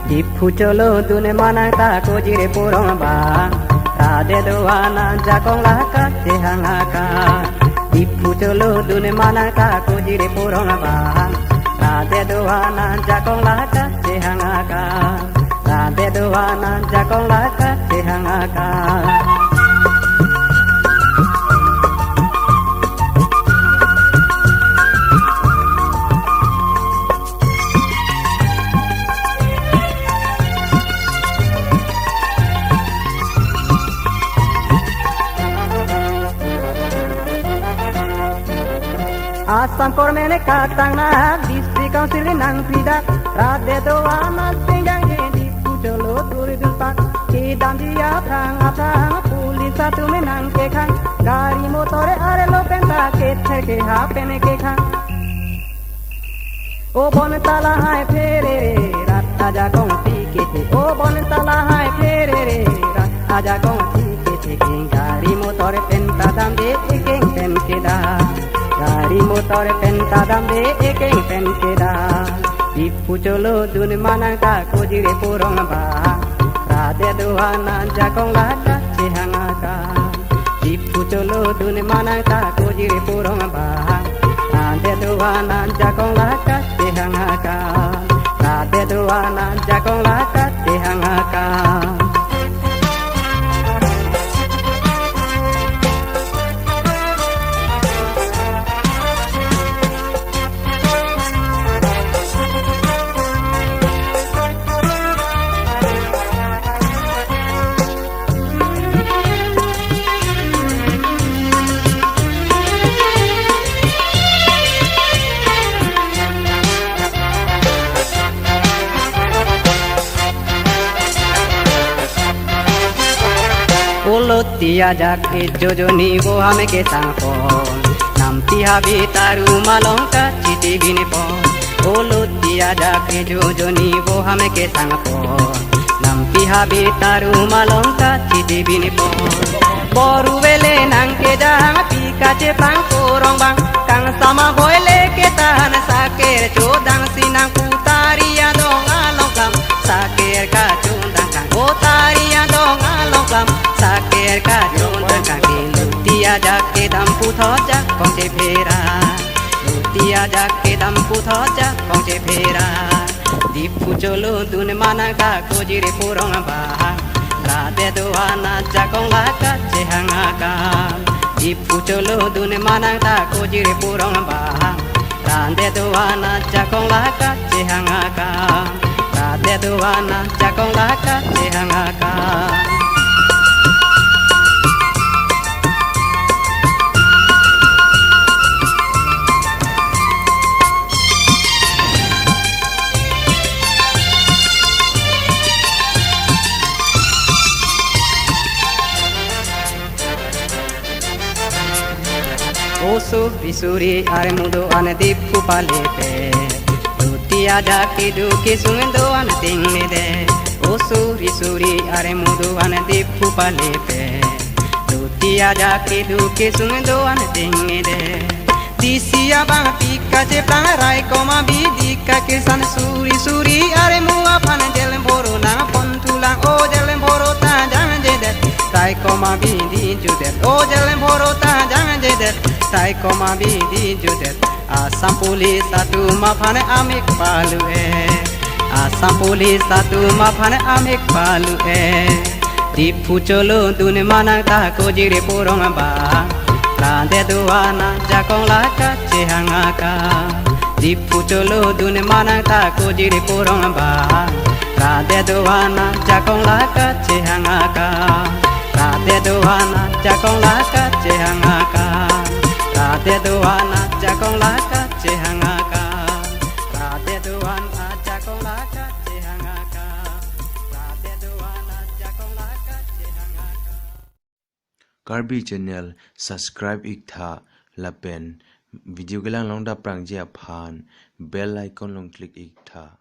Tipu cholo dune manata kojire porong ba Rade doana jakong laka tehangaka Tipu cholo dune manata kojire porong ba Rade doana jakong laka tehangaka Rade doana jakong laka tehangaka Asam kormene katang na distrik council nang pida Rade doana senggang di pujolo turi dulpak Kidam dia prang pulis satu menang kekang Gari motore are lo penta kether ke hapene kekang O bon tala hai phere ratta jakong tikete O bon tala hai phere ratta jakong tikete Gari motore penta dam de ekeng pen keda Gari motor penta dambe ekeng pen keda Tipu cholo dun manangka kojire porong ba Rade doana jakong laka cehangaka Tipu cholo dun manangka kojire porong ba Rade doana jakong laka cehangaka Rade doana jakong laka cehangaka Tia jake jojoni bo hame ke tangpon Nam tiha bitaru malongka chiti bine pon Olo tia jake jojoni bo hame ke tangpon Nam tiha bitaru malongka chiti bine pon Boru vele nang ke jang pika cepang korong bang Kang sama boile ke tahan saker chodang sinang putaria dong alongkam Saker ka chundang kang putaria dong alongkam Saker ka chundang kang Lutia jake dampu thoja kong cepera Lutia jake dampu thoja kong cepera Tipu cholo dun manaka kojire porong ba Rade doana jakong laka cehangaka Tipu cholo dun manaka kojire porong ba Rade doana jakong laka cehangaka Rade doana jakong laka cehangaka Oso risuri are mudo ane dipu palepe Lutia jake duke sungendo ane tingne de Oso risuri are mudo ane dipu palepe Lutia jake duke sungendo ane tingne de Disia bang pika ceplang rai koma bidika kesan suri suri are mua pan jelen boro nang pontulang o jelen boro ta jangan jedet Sai koma bidi judet o jelen boro ta jangan jedet Sai koma bidi judet Asam pulis satu mafane amik palu Asam pulis satu mafane amik palu Tipu cholo dune manang ta kojire porong ba Rade doana jakong laka cehangaka Tipu cholo dune manang ta kojire porong ba Rade doana jakong laka cehangaka Rade doana jakong laka cehangaka Rade doana jakong laka cehangaka Rade doana jakong laka cehangaka Rade doana jakong laka cehangaka Karbi channel subscribe iktha lapen video gelang longda prangjia phan bell icon long click iktha